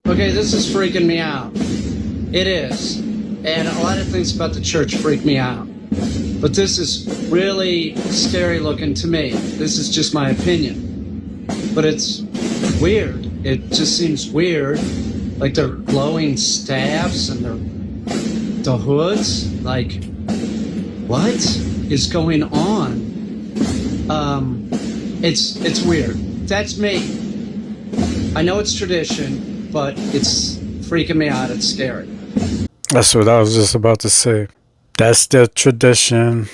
Okay, this is freaking me out. It is. And a lot of things about the church freak me out. But this is really scary looking to me. This is just my opinion. But it's weird. It just seems weird. Like they're glowing staffs and the hoods. Like, what is going on? It's weird. That's me. I know it's tradition, but it's freaking me out. It's scary. That's what I was just about to say. That's their tradition,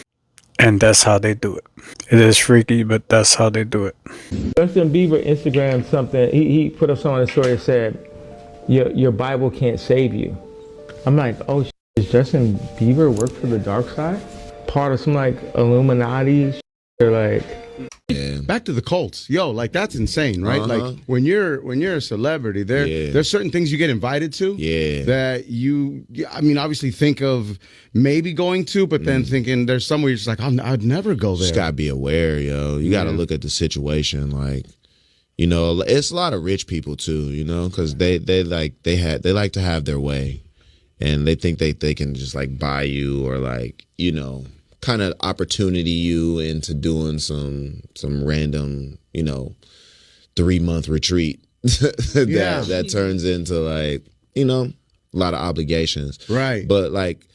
and that's how they do it. It is freaky, but that's how they do it. Justin Bieber Instagram something. He put up something on the story that said, "Your Bible can't save you." I'm like, oh, does Justin Bieber work for the dark side? Part of some like Illuminati? Or like. Yeah. Back to the cults, yo, like that's insane, right? Like when you're a celebrity, there's certain things you get invited to, that I mean, obviously think of maybe going to, but then thinking there's somewhere you're just like, I'd never go there. Just gotta be aware, yo. You gotta look at the situation, like, you know, it's a lot of rich people too, you know, because they like to have their way, and they think they can just like buy you or like, you know, kind of opportunity you into doing some random, you know, 3-month retreat that turns into like, you know, a lot of obligations. Right. But like,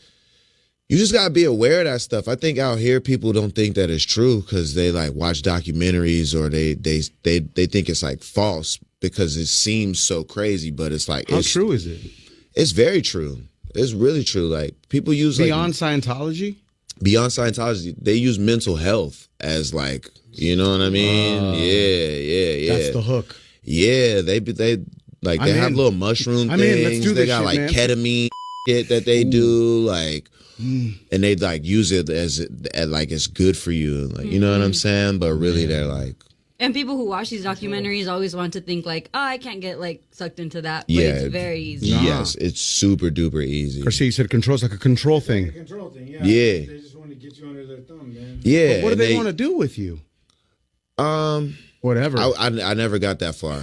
you just gotta be aware of that stuff. I think out here people don't think that it's true because they like watch documentaries or they think it's like false because it seems so crazy, but it's like, how true is it? It's very true. It's really true. Like people use beyond Scientology. Beyond Scientology, they use mental health as like, you know what I mean? Yeah. That's the hook. Yeah, they like they have little mushroom things. Let's do they this got shit, like man. ketamine shit that they do, like, and they like use it as like it's good for you, like you know what I'm saying? But really, they're like. And people who watch these documentaries always want to think like, oh, I can't get like sucked into that. But Yeah, it's very easy. Yes, it's super duper easy. Garcia, you said control's like a control thing. Like a control thing, yeah. Yeah. They just want to get you under their thumb, man. Yeah. But what do they want to do with you? Whatever. I never got that far.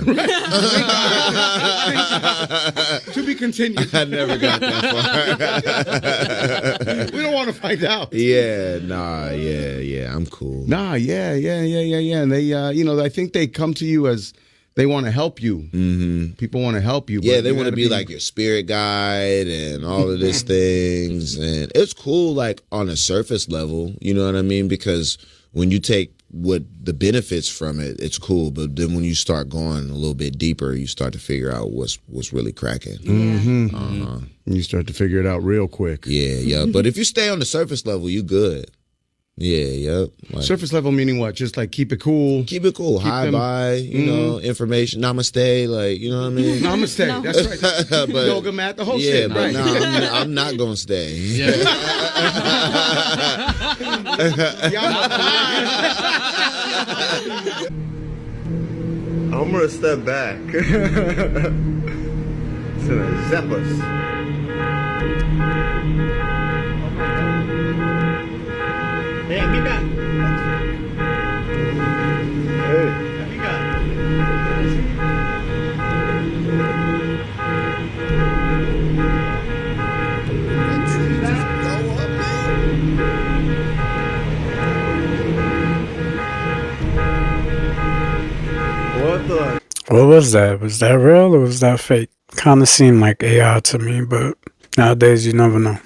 To be continued. I never got that far. We don't want to find out. Yeah, I'm cool. Nah, yeah. And they, you know, I think they come to you as they want to help you. Mm-hmm. People want to help you. Yeah, they want to be like your spirit guide and all of these things. And it's cool, like on a surface level, you know what I mean? Because when you take what the benefits from it, it's cool. But then when you start going a little bit deeper, you start to figure out what's really cracking. Mm-hmm. You start to figure it out real quick. Yeah. But if you stay on the surface level, you good. Yeah. Like, surface level meaning what? Just like keep it cool. Keep it cool. Hi, bye. You know, information. Namaste. Like, you know what I mean? Namaste. No. That's right. But, yoga mat, the whole shit. But right. no, I'm not gonna stay. Yeah. I'm gonna step back. It's gonna zap us. Hey, amiga. Hey. Amiga. What the? What was that? Was that real or was that fake? Kind of seemed like AI to me, but nowadays you never know.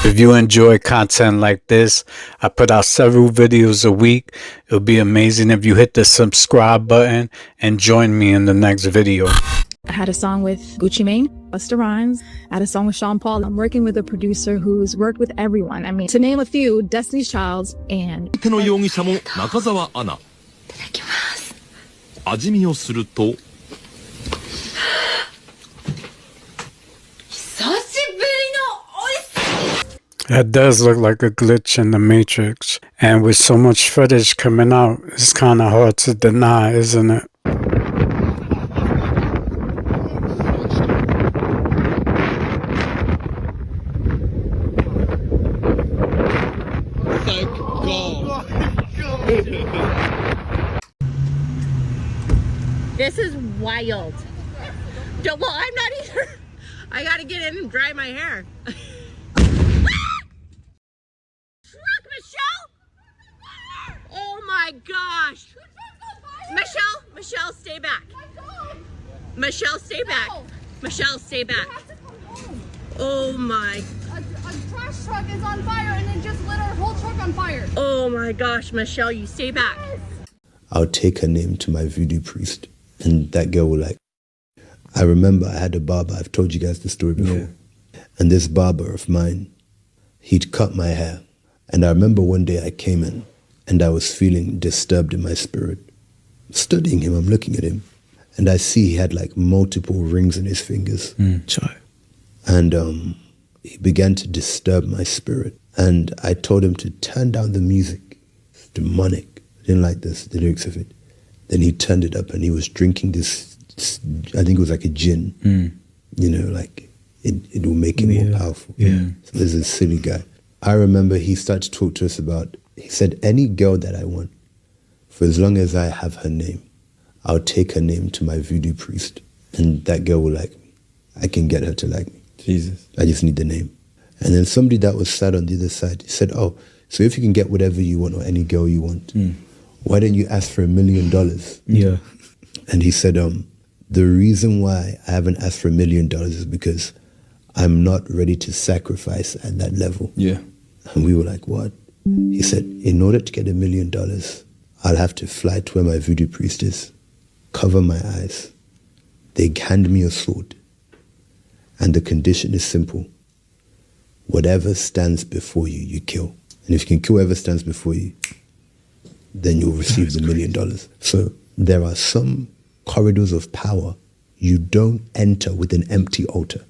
If you enjoy content like this, I put out several videos a week. It would be amazing if you hit the subscribe button and join me in the next video. I had a song with Gucci Mane, Busta Rhymes. I had a song with Sean Paul. I'm working with a producer who's worked with everyone. I mean, to name a few, Destiny's Child and... 相手の容疑者も中澤アナ。いただきます。味見をすると。久しぶりの美味しさ。That does look like a glitch in the Matrix. And with so much footage coming out, it's kind of hard to deny, isn't it? Thank God. This is wild. Well, I'm not either. I gotta get in and dry my hair. Truck, Michelle! Oh my gosh! Michelle, stay back. Michelle, stay back. Michelle, stay back. Oh my. A trash truck is on fire and it just lit our whole truck on fire. Oh my gosh, Michelle, you stay back. I'll take her name to my voodoo priest, and that girl will like. I remember I had a barber. I've told you guys the story before. Yeah. And this barber of mine, he'd cut my hair. And I remember one day I came in and I was feeling disturbed in my spirit. Studying him, I'm looking at him. And I see he had like multiple rings on his fingers. And he began to disturb my spirit. And I told him to turn down the music. It's demonic. I didn't like the lyrics of it. Then he turned it up and he was drinking this, I think it was like a gin. You know, like it will make him more powerful. So this is a silly guy. I remember he started to talk to us about, he said, any girl that I want, for as long as I have her name, I'll take her name to my voodoo priest. And that girl will like me. I can get her to like me. Jesus. I just need the name. And then somebody that was sat on the other side said, oh, so if you can get whatever you want or any girl you want, why don't you ask for $1 million? Yeah. And he said, the reason why I haven't asked for $1 million is because I'm not ready to sacrifice at that level. Yeah. And we were like, what? He said, in order to get $1 million, I'll have to fly to where my voodoo priest is, cover my eyes. They hand me a sword. And the condition is simple. Whatever stands before you, you kill. And if you can kill whoever stands before you, then you'll receive the $1 million. So there are some corridors of power you don't enter with an empty altar.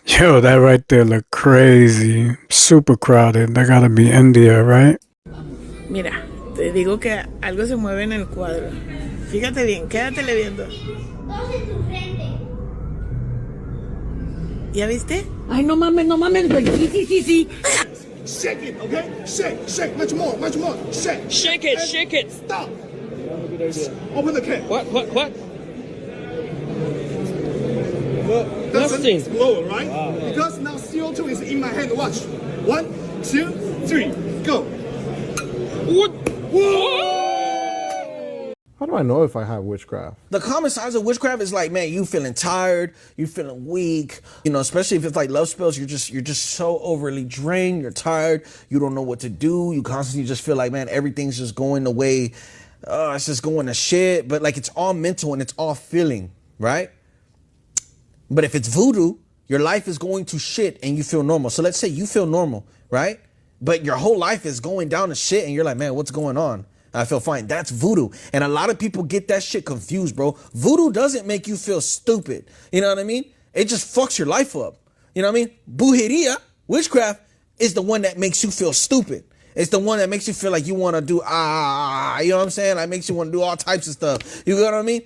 Yo, that right there look crazy. Super crowded. That gotta be India, right? Mira, te digo que algo se mueve en el cuadro. Fíjate bien, quédatele viendo. ¿Ya viste? Ay, no mames, güey. Sí. Shake it, okay? Shake, much more. Shake. Shake it. Stop. Open the can. What? Well, that's Nothing. an exploder, right? Wow. Because now CO2 is in my hand. Watch. 1, 2, 3, go. What? Whoa! How do I know if I have witchcraft? The common signs of witchcraft is like, man, you feeling tired, you feeling weak, you know, especially if it's like love spells, you're just so overly drained, you're tired, you don't know what to do, you constantly just feel like, man, everything's just going the way, it's just going to shit, but like it's all mental and it's all feeling, right? But if it's voodoo, your life is going to shit and you feel normal. So let's say you feel normal, right? But your whole life is going down to shit and you're like, man, what's going on? I feel fine. That's voodoo. And a lot of people get that shit confused, bro. Voodoo doesn't make you feel stupid. You know what I mean? It just fucks your life up. You know what I mean? Brujeria, witchcraft, is the one that makes you feel stupid. It's the one that makes you feel like you want to do, you know what I'm saying? Like makes you want to do all types of stuff. You know what I mean?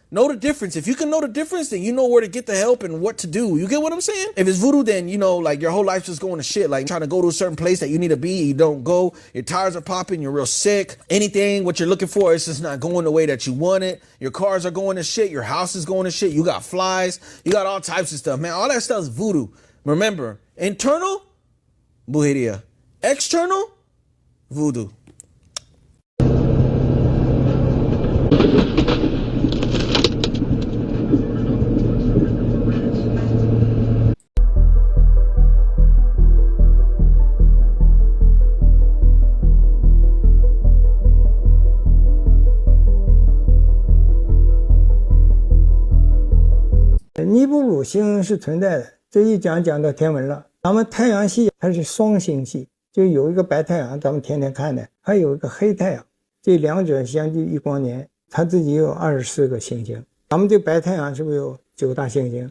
Know the difference. If you can know the difference, then you know where to get the help and what to do. You get what I'm saying? If it's voodoo, then, you know, like your whole life's just going to shit. Like trying to go to a certain place that you need to be, you don't go. Your tires are popping, you're real sick. Anything, what you're looking for is just not going the way that you want it. Your cars are going to shit. Your house is going to shit. You got flies. You got all types of stuff, man. All that stuff is voodoo. Remember, internal, brujeria. External, voodoo.尼布鲁星是存在的，这一讲到天文了。咱们太阳系它是双星系，就有一个白太阳，咱们天天看的，还有一个黑太阳，这两者相距1光年。它自己有24个行星。咱们这白太阳是不是有9大行星？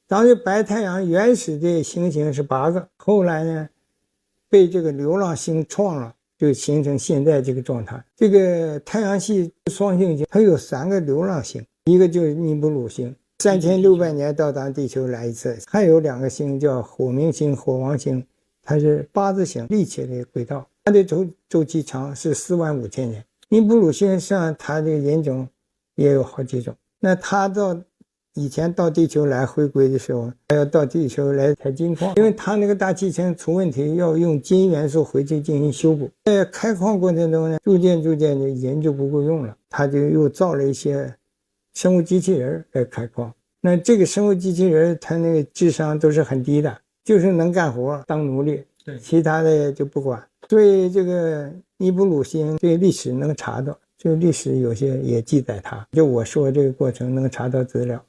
咱们这白太阳原始的行星是8个，后来呢被这个流浪星撞了，就形成现在这个状态。这个太阳系双行星它有3个流浪星，一个就是尼布鲁星，3600年到咱地球来一次，还有2个星叫火明星、火王星，它是8字形立起来的轨道，它的周期长是45000年。尼布鲁星上它这个人种也有好几种，那它以前到地球来回归的时候，还要到地球来采金矿，因为它那个大气层出问题，要用金元素回去进行修补。在开矿过程中呢，逐渐的人就不够用了，他就又造了一些生物机器人来开矿。那这个生物机器人它那个智商都是很低的，就是能干活当奴隶，对，其他的就不管。所以这个尼布鲁星这个历史能查到，这个历史有些也记载它，就我说这个过程能查到资料。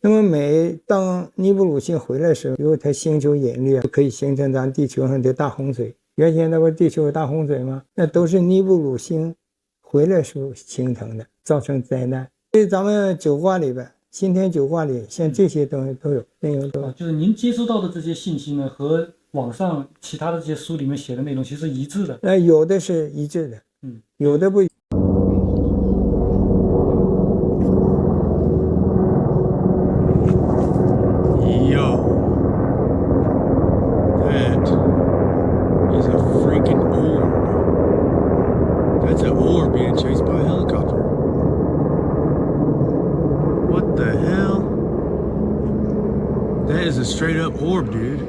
那么每当尼布鲁星回来的时候，由它星球引力可以形成咱地球上的大洪水。原先那不是地球有大洪水吗？那都是尼布鲁星回来时候形成的，造成灾难。所以咱们九卦里边，先天九卦里像这些东西都有内容都有。就是您接收到的这些信息呢，和网上其他的这些书里面写的内容其实是一致的。有的是一致的，有的不。That's an orb being chased by a helicopter. What the hell? That is a straight up orb, dude.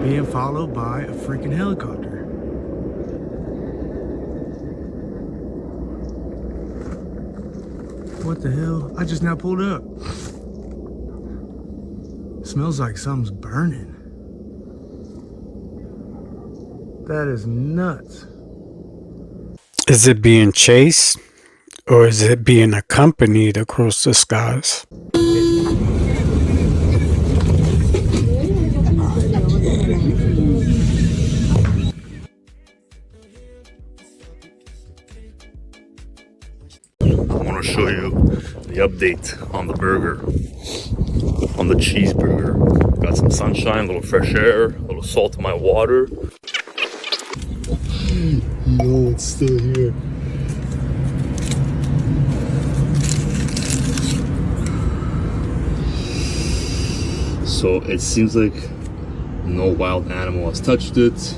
Being followed by a freaking helicopter. What the hell? I just now pulled up. Smells like something's burning. That is nuts. Is it being chased or is it being accompanied across the skies? I want to show you the update on the burger, on the cheeseburger. Got some sunshine, a little fresh air, a little salt in my water. No, it's still here. So it seems like no wild animal has touched it.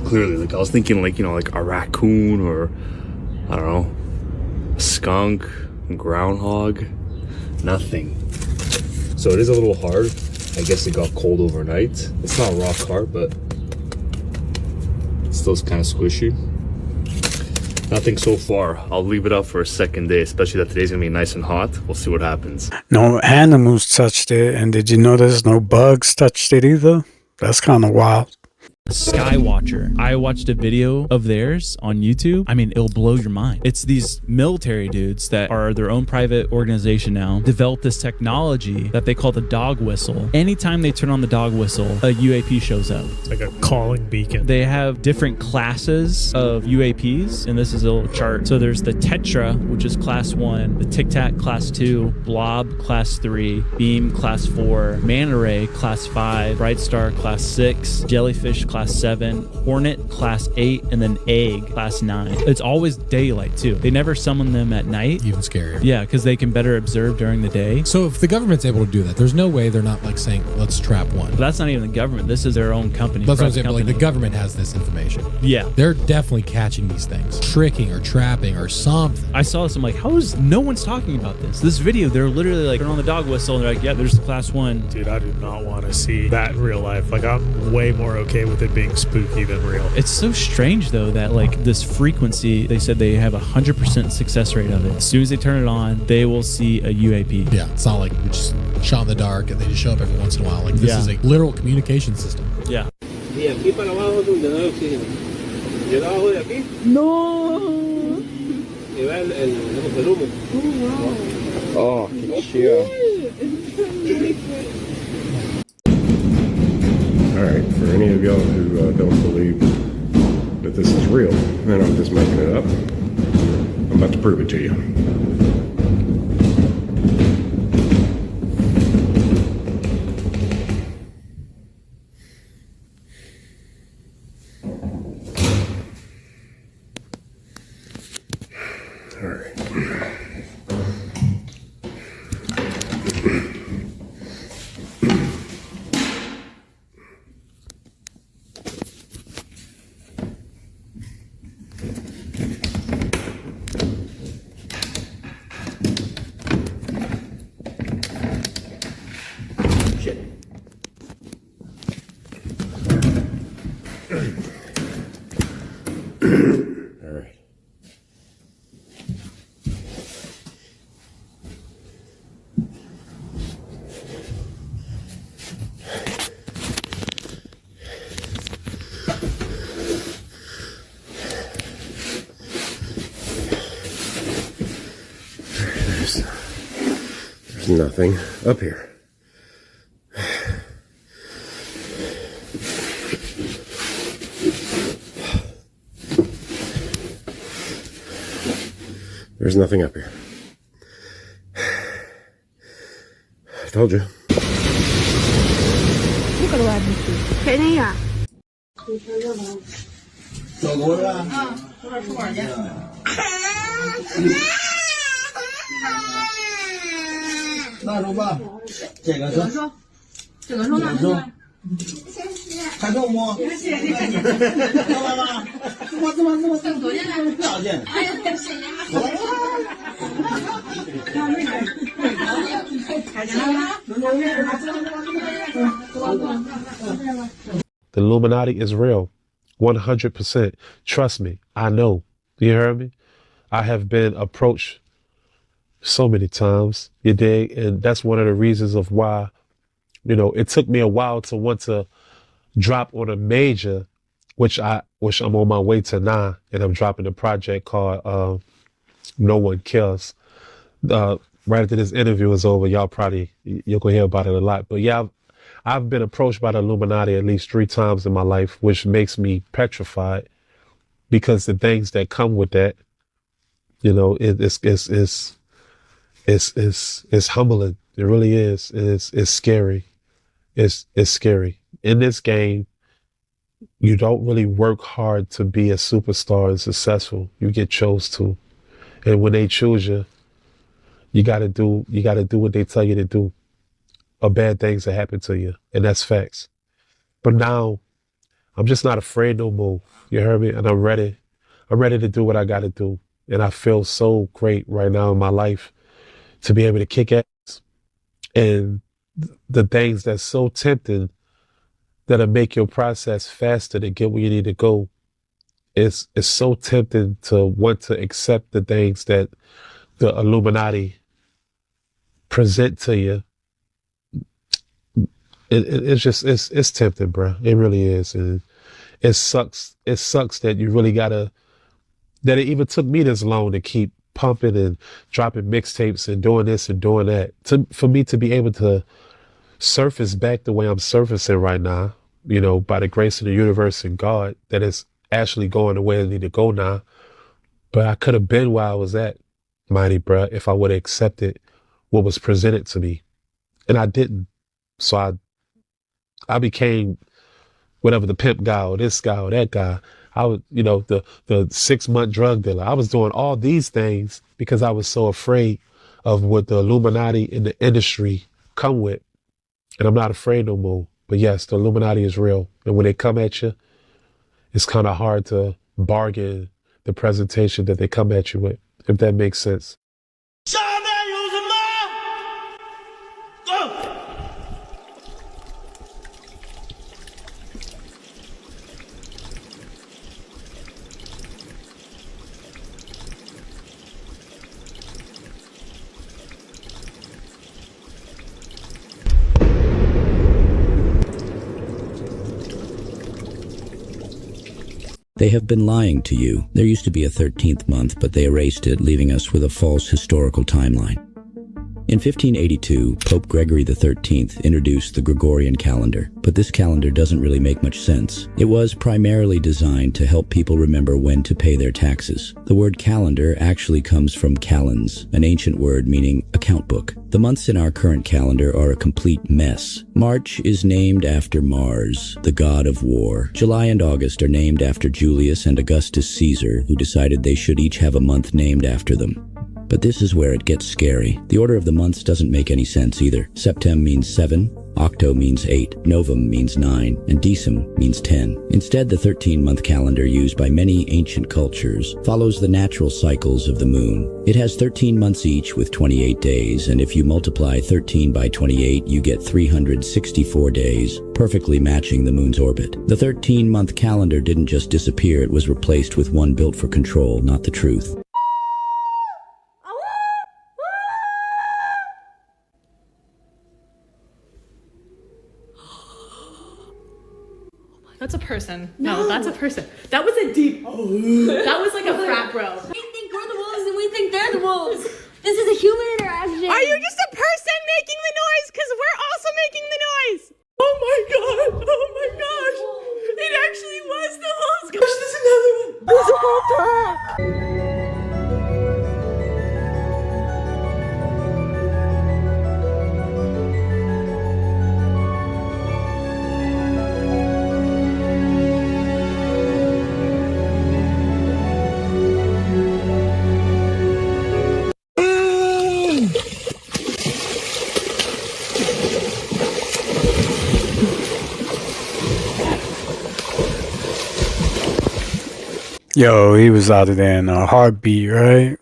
Clearly, like I was thinking like, you know, like a raccoon or I don't know, a skunk, groundhog, nothing. So it is a little hard. I guess it got cold overnight. It's not rock hard, but it's still kind of squishy. Nothing so far. I'll leave it up for a second day, especially that today's gonna be nice and hot. We'll see what happens. No animals touched it, and did you notice no bugs touched it either? That's kind of wild. Skywatcher. I watched a video of theirs on YouTube. I mean, it'll blow your mind. It's these military dudes that are their own private organization now, developed this technology that they call the dog whistle. Anytime they turn on the dog whistle, a UAP shows up. It's like a calling beacon. They have different classes of UAPs, and this is a little chart. So there's the Tetra, which is class 1, the Tic Tac class 2, Blob class 3, Beam class 4, Manta Ray class 5, Bright Star class 6, Jellyfish class 7, Hornet class 8, and then Egg class 9. It's always daylight too. They never summon them at night. Even scarier. Yeah, because they can better observe during the day. So if the government's able to do that, there's no way they're not like saying, let's trap one. But that's not even the government. This is their own company. That's what I'm saying, but like the government has this information. Yeah. They're definitely catching these things. Tricking or trapping or something. I saw this, I'm like, how is no one's talking about this? This video, they're literally like, turn on the dog whistle, and they're like, yeah, there's the class 1. Dude, I do not want to see that in real life. Like, I'm way more okay with it being spooky than real. It's so strange though that like this frequency, they said they have 100% success rate of it. As soon as they turn it on, they will see a UAP. Yeah, it's not like we just shot in the dark and they just show up every once in a while. Like this is a literal communication system. Yeah. Y aquí para abajo es donde no hay oxígeno. Y abajo de aquí. No. Y va el humo. Oh, qué chido. All right, for any of y'all who don't believe that that this is real, and I'm just making it up. I'm about to prove it to you. All right. All right. There's nothing up here. There's nothing up here. I told you. The Illuminati is real, 100%. Trust me, I know. You heard me? I have been approached so many times, you dig? And that's one of the reasons of why, you know, it took me a while to want to drop on a major, which I'm on my way to now, and I'm dropping a project called No One Cares. Right after this interview is over, you'll gonna hear about it a lot. But yeah, I've been approached by the Illuminati at least 3 times in my life, which makes me petrified because the things that come with that, you know, it's humbling. It really is. It's scary. It's scary. In this game, you don't really work hard to be a superstar and successful. You get chose to. And when they choose you, you gotta do what they tell you to do. Or bad things that happen to you. And that's facts. But now, I'm just not afraid no more. You heard me? And I'm ready. I'm ready to do what I gotta do. And I feel so great right now in my life to be able to kick ass. And the things that's so tempting that'll make your process faster to get where you need to go. It's so tempting to want to accept the things that the Illuminati present to you. It's tempting, bro. It really is. And it sucks. It sucks that you really that it even took me this long to keep pumping and dropping mixtapes and doing this and doing that. For me to be able to surface back the way I'm surfacing right now, you know, by the grace of the universe and God, that is actually going the way I need to go now. But I could have been where I was at, mighty bruh, if I would have accepted what was presented to me. And I didn't. So I became whatever, the pimp guy or this guy or that guy. I was, you know, the 6-month drug dealer. I was doing all these things because I was so afraid of what the Illuminati in the industry come with. And I'm not afraid no more. But yes, the Illuminati is real. And when they come at you, it's kind of hard to bargain the presentation that they come at you with, if that makes sense. They have been lying to you. There used to be a 13th month, but they erased it, leaving us with a false historical timeline. In 1582, Pope Gregory XIII introduced the Gregorian calendar, but this calendar doesn't really make much sense. It was primarily designed to help people remember when to pay their taxes. The word calendar actually comes from calends, an ancient word meaning account book. The months in our current calendar are a complete mess. March is named after Mars, the god of war. July and August are named after Julius and Augustus Caesar, who decided they should each have a month named after them. But this is where it gets scary. The order of the months doesn't make any sense either. Septem means 7, Octo means 8, Novem means 9, and Decem means 10. Instead, the 13-month calendar used by many ancient cultures follows the natural cycles of the moon. It has 13 months each with 28 days, and if you multiply 13 by 28, you get 364 days, perfectly matching the moon's orbit. The 13-month calendar didn't just disappear, it was replaced with one built for control, not the truth. That's a person. No, that's a person. That was a deep. That was like a frat bro. They think we're the wolves and we think they're the wolves. This is a human interaction. Are you just a person making the noise? Because we're also making the noise. Oh my god. Oh my gosh. It actually was the wolves. Gosh, there's another one. There's a whole pack. Yo, he was out of there in a heartbeat, right?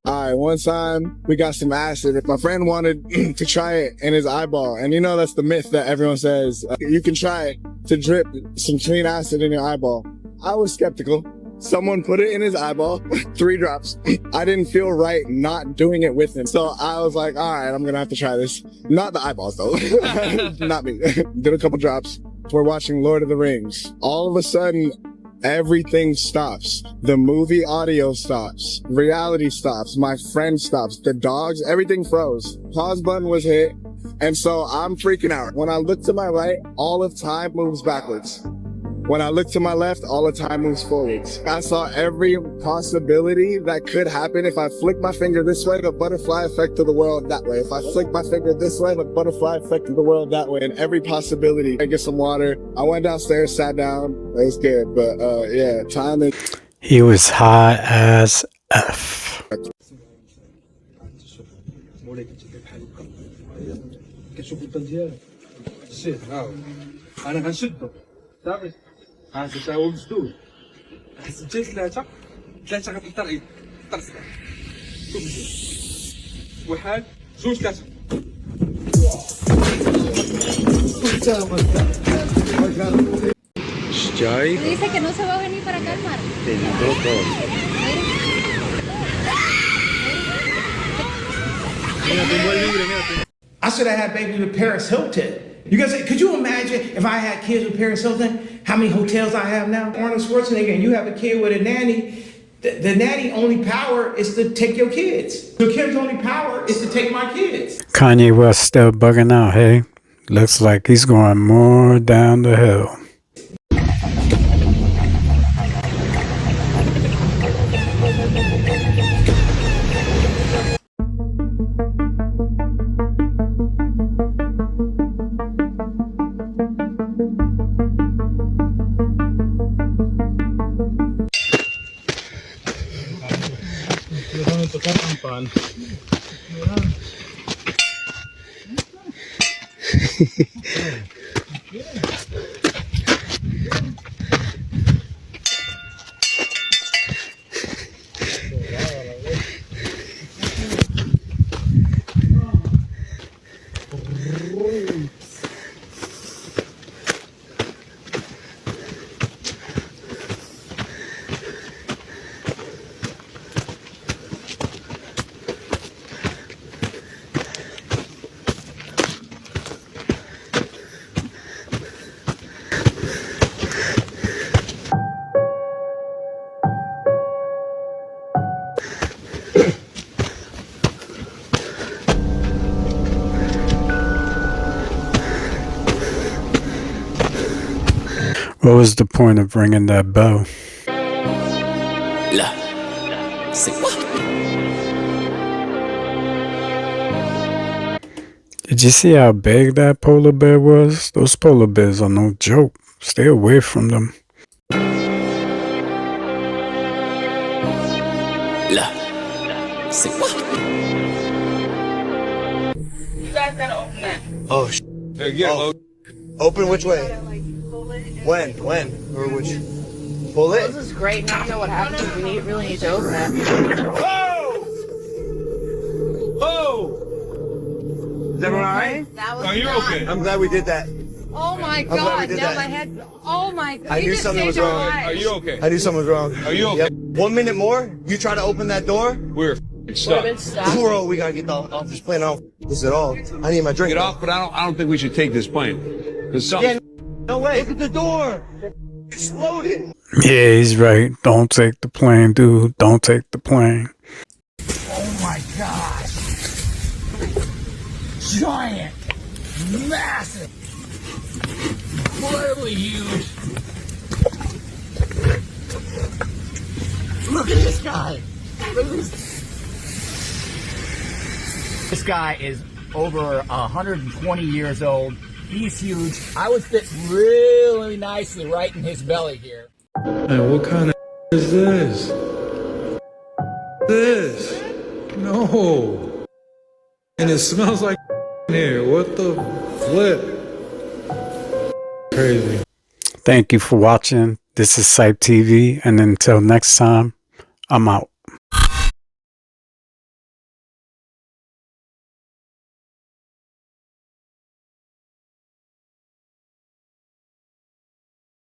Alright, one time we got some acid. If my friend wanted to try it in his eyeball, and you know that's the myth that everyone says, you can try it to drip some clean acid in your eyeball. I was skeptical. Someone put it in his eyeball, 3 drops. I didn't feel right not doing it with him. So I was like, alright, I'm gonna have to try this. Not the eyeballs though. Not me. Did a couple drops. We're watching Lord of the Rings. All of a sudden, everything stops. The movie audio stops. Reality stops. My friend stops. The dogs, everything froze. Pause button was hit. And so I'm freaking out. When I look to my right, all of time moves backwards. When I look to my left, all the time moves forwards. I saw every possibility that could happen. If I flick my finger this way, the butterfly effect to the world that way. If I flick my finger this way, the butterfly effect to the world that way. And every possibility. I get some water. I went downstairs, sat down. It was good. But yeah, time is... He was high as F. هذا شاو مسدود سجلت ثلاثة قطر واحد زوج ثلاثة Dice que no se va a venir para calmar. I should have had babies with Paris Hilton. You guys, could you imagine if I had kids with Paris Hilton, how many hotels I have now? Arnold Schwarzenegger, and you have a kid with a nanny. The nanny only power is to take your kids. The kid's only power is to take my kids. Kanye West still bugging out, hey? Looks like he's going more down the hill. What was the point of ringing that bell? Say what? Did you see how big that polar bear was? Those polar bears are no joke. Stay away from them. Say what? You guys gotta open that. Oh, open which way? When? Or which? Pull it? This is great. Now you know what happens if we really need to open it. Oh! Is everyone alright? Are you okay? I'm glad we did that. Oh my glad we god, did now that. my head. Oh my god. I knew something was wrong. Are you okay? I knew something was wrong. Are you okay? Yep. 1 minute more, you try to open that door. We're stuck. Bro, we gotta get off this plane. I don't this at all. I need my drink. Get off, but I don't think we should take this plane. Cause something. No way. Look at the door. Exploded. Yeah, he's right. Don't take the plane, dude. Don't take the plane. Oh my gosh. Giant. Massive. Incredibly huge. Look at this guy. Look at this. This guy is over 120 years old. He's huge. I would fit really nicely right in his belly here. Man, what kind of is this? This? No. And it smells like in here. What the flip? Crazy. Thank you for watching. This is CYPTV, and until next time, I'm out.